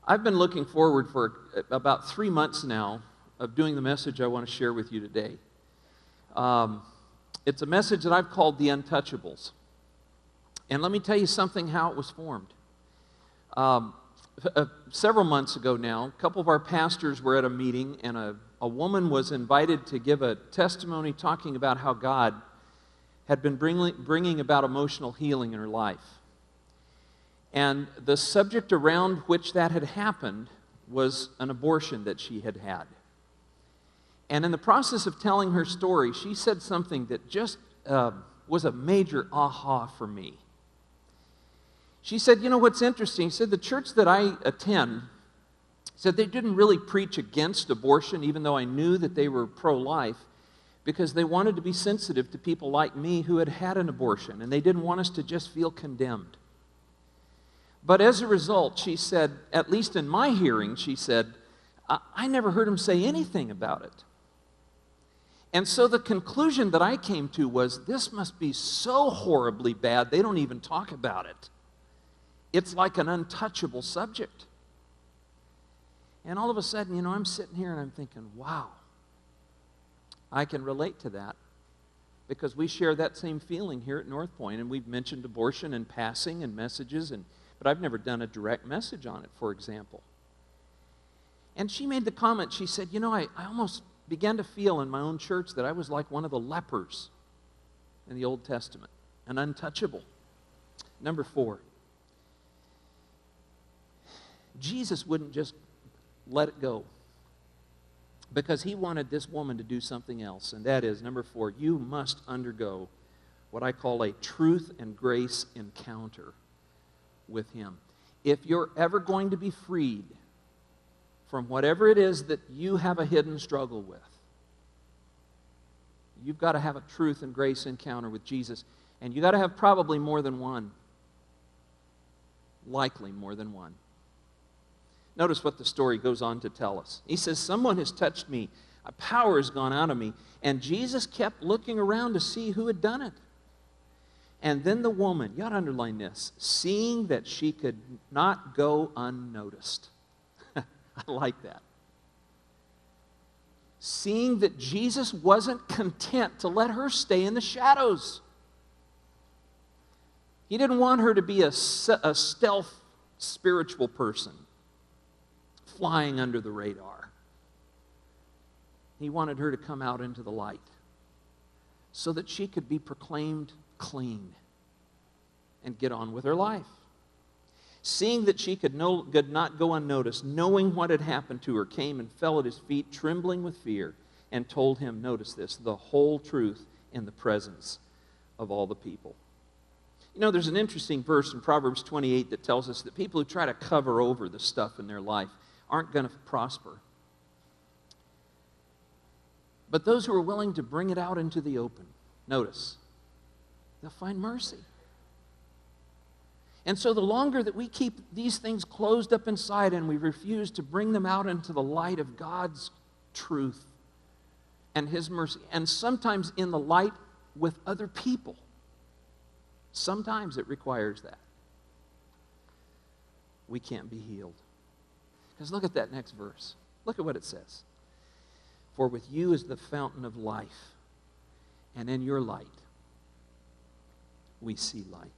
I've been looking forward for about 3 months now of doing the message I want to share with you today. It's a message that I've called the Untouchables. And let me tell you something, how it was formed. Several months ago now, a couple of our pastors were at a meeting, and a woman was invited to give a testimony talking about how God had been bringing about emotional healing in her life. And the subject around which that had happened was an abortion that she had had. And in the process of telling her story, she said something that just was a major aha for me. She said, you know what's interesting? She said, the church that I attend said they didn't really preach against abortion, even though I knew that they were pro-life, because they wanted to be sensitive to people like me who had had an abortion, and they didn't want us to just feel condemned. But as a result, she said, at least in my hearing, she said, I never heard him say anything about it. And so the conclusion that I came to was, this must be so horribly bad, they don't even talk about it. It's like an untouchable subject. And all of a sudden, I'm sitting here and I'm thinking, wow, I can relate to that, because we share that same feeling here at Northpointe, and we've mentioned abortion in passing and messages, but I've never done a direct message on it, for example. And she made the comment, she said, I almost began to feel in my own church that I was like one of the lepers in the Old Testament, an untouchable. Number 4, Jesus wouldn't just let it go, because he wanted this woman to do something else, and that is, number 4, you must undergo what I call a truth and grace encounter with him. If you're ever going to be freed from whatever it is that you have a hidden struggle with, you've got to have a truth and grace encounter with Jesus, and you've got to have probably more than one, likely more than one. Notice what the story goes on to tell us. He says, someone has touched me, a power has gone out of me, and Jesus kept looking around to see who had done it. And then the woman, you ought to underline this, seeing that she could not go unnoticed. I like that. Seeing that Jesus wasn't content to let her stay in the shadows. He didn't want her to be a stealth spiritual person, flying under the radar. He wanted her to come out into the light so that she could be proclaimed clean and get on with her life. Seeing that she could not go unnoticed, knowing what had happened to her, came and fell at his feet, trembling with fear, and told him, notice this, the whole truth in the presence of all the people. There's an interesting verse in Proverbs 28 that tells us that people who try to cover over the stuff in their life aren't going to prosper. But those who are willing to bring it out into the open, notice, they'll find mercy. And so the longer that we keep these things closed up inside and we refuse to bring them out into the light of God's truth and his mercy, and sometimes in the light with other people, sometimes it requires that, we can't be healed. Because look at that next verse. Look at what it says. For with you is the fountain of life, and in your light we see light.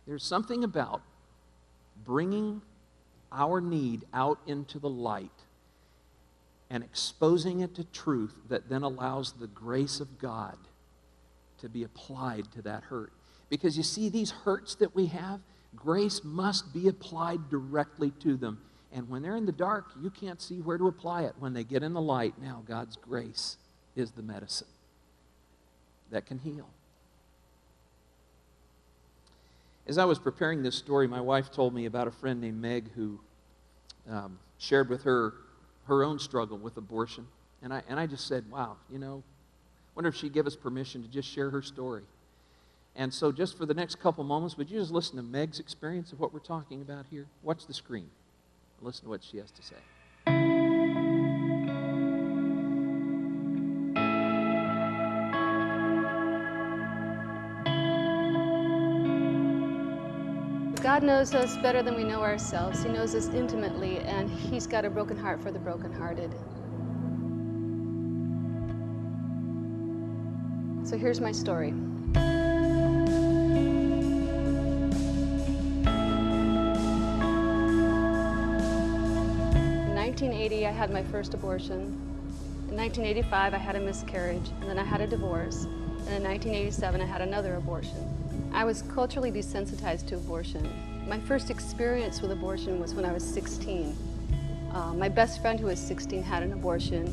There's something about bringing our need out into the light and exposing it to truth that then allows the grace of God to be applied to that hurt. Because you see, these hurts that we have, grace must be applied directly to them. And when they're in the dark, you can't see where to apply it. When they get in the light, now God's grace is the medicine that can heal. As I was preparing this story, my wife told me about a friend named Meg who shared with her own struggle with abortion. And I just said, wow, wonder if she'd give us permission to just share her story. And so just for the next couple moments, would you just listen to Meg's experience of what we're talking about here? Watch the screen. Listen to what she has to say. We've God knows us better than we know ourselves. He knows us intimately, and He's got a broken heart for the brokenhearted. So here's my story. In 1980, I had my first abortion. In 1985, I had a miscarriage, and then I had a divorce. And in 1987, I had another abortion. I was culturally desensitized to abortion. My first experience with abortion was when I was 16. My best friend who was 16 had an abortion,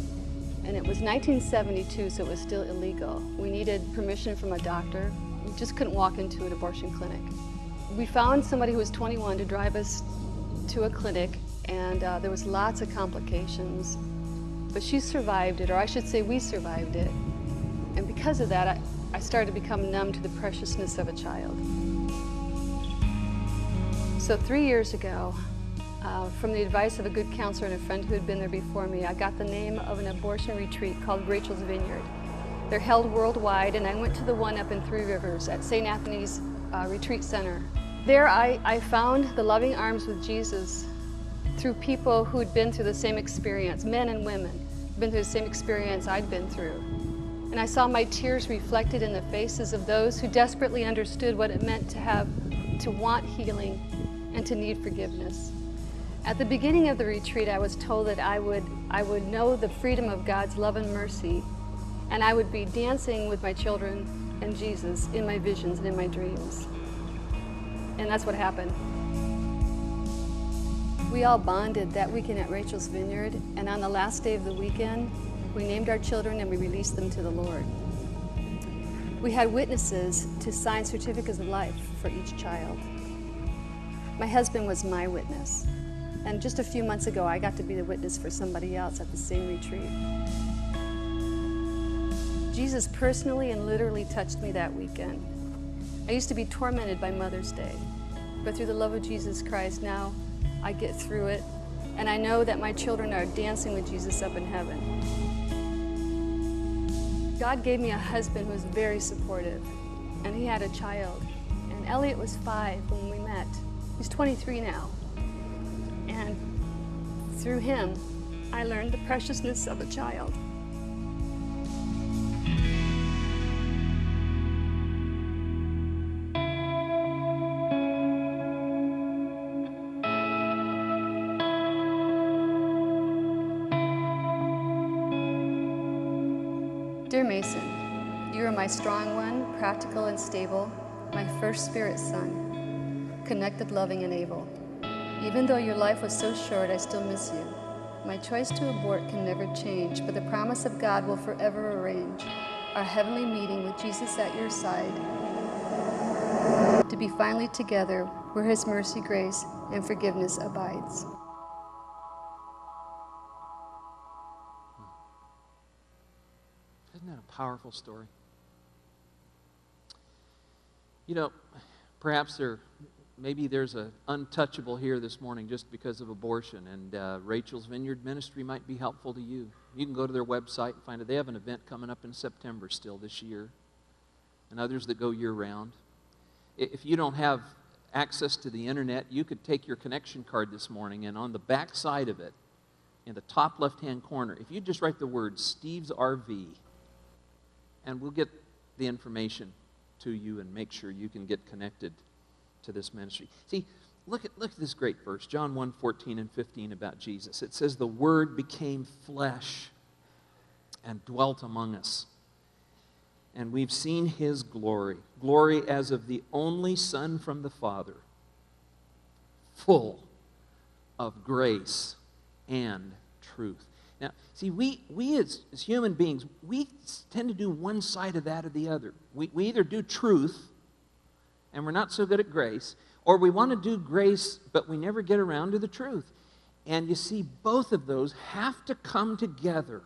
and it was 1972, so it was still illegal. We needed permission from a doctor. We just couldn't walk into an abortion clinic. We found somebody who was 21 to drive us to a clinic, and there was lots of complications. But she survived it, or I should say we survived it. And because of that, I started to become numb to the preciousness of a child. So 3 years ago, from the advice of a good counselor and a friend who had been there before me, I got the name of an abortion retreat called Rachel's Vineyard. They're held worldwide, and I went to the one up in Three Rivers at St. Anthony's Retreat Center. There I found the loving arms with Jesus through people who'd been through the same experience, men and women, been through the same experience I'd been through. And I saw my tears reflected in the faces of those who desperately understood what it meant to want healing and to need forgiveness. At the beginning of the retreat, I was told that I would know the freedom of God's love and mercy, and I would be dancing with my children and Jesus in my visions and in my dreams. And that's what happened. We all bonded that weekend at Rachel's Vineyard, and on the last day of the weekend, we named our children and we released them to the Lord. We had witnesses to sign certificates of life for each child. My husband was my witness, and just a few months ago, I got to be the witness for somebody else at the same retreat. Jesus personally and literally touched me that weekend. I used to be tormented by Mother's Day, but through the love of Jesus Christ, now I get through it, and I know that my children are dancing with Jesus up in heaven. God gave me a husband who was very supportive, and he had a child. And Elliot was 5 when we met. He's 23 now. And through him, I learned the preciousness of a child. Dear Mason, you are my strong one, practical and stable, my first spirit son, connected, loving, and able. Even though your life was so short, I still miss you. My choice to abort can never change, but the promise of God will forever arrange our heavenly meeting with Jesus at your side, to be finally together where His mercy, grace, and forgiveness abides. Isn't that a powerful story? You know, perhaps maybe there's an untouchable here this morning just because of abortion, and Rachel's Vineyard Ministry might be helpful to you. You can go to their website and find it. They have an event coming up in September still this year, and others that go year-round. If you don't have access to the internet, you could take your connection card this morning, and on the back side of it, in the top left-hand corner, if you just write the word Steve's RV, and we'll get the information to you and make sure you can get connected to this ministry. See, look at this great verse, John 1:14 and 15 about Jesus. It says, the Word became flesh and dwelt among us. And we've seen His glory, glory as of the only Son from the Father, full of grace and truth. Now, see, we as human beings, we tend to do one side of that or the other. We either do truth, and we're not so good at grace, or we want to do grace, but we never get around to the truth. And you see, both of those have to come together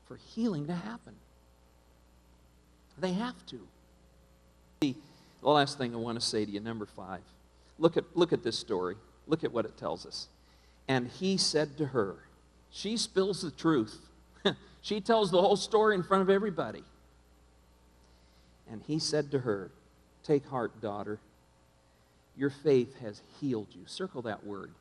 for healing to happen. They have to. See, the last thing I want to say to you, number 5. Look at this story. Look at what it tells us. And he said to her, she spills the truth. She tells the whole story in front of everybody. And he said to her, take heart, daughter. Your faith has healed you. Circle that word.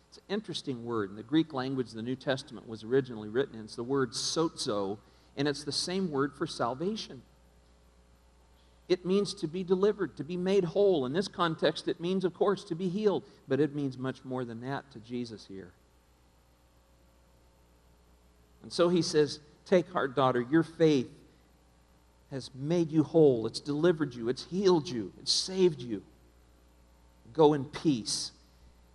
It's an interesting word. In the Greek language the New Testament was originally written in, it's the word sozo, and it's the same word for salvation. It means to be delivered, to be made whole. In this context, it means, of course, to be healed, but it means much more than that to Jesus here. And so he says, take heart, daughter, your faith has made you whole. It's delivered you. It's healed you. It's saved you. Go in peace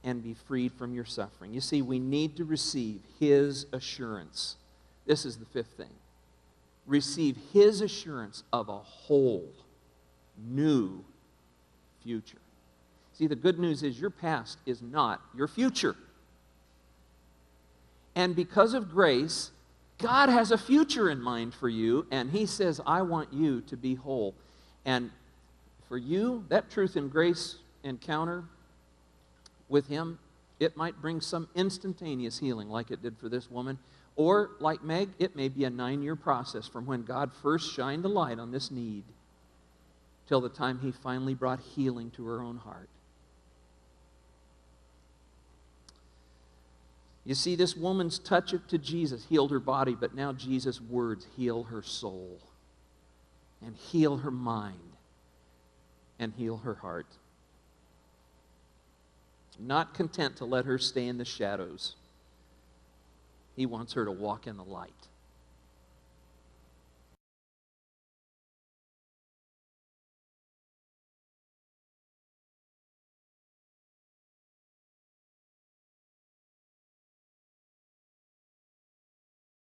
and be freed from your suffering. You see, we need to receive his assurance. This is the fifth thing. Receive his assurance of a whole, new future. See, the good news is your past is not your future. And because of grace, God has a future in mind for you, and he says, I want you to be whole. And for you, that truth and grace encounter with him, it might bring some instantaneous healing like it did for this woman. Or, like Meg, it may be a 9-year process from when God first shined the light on this need till the time he finally brought healing to her own heart. You see, this woman's touch to Jesus healed her body, but now Jesus' words heal her soul and heal her mind and heal her heart. Not content to let her stay in the shadows. He wants her to walk in the light.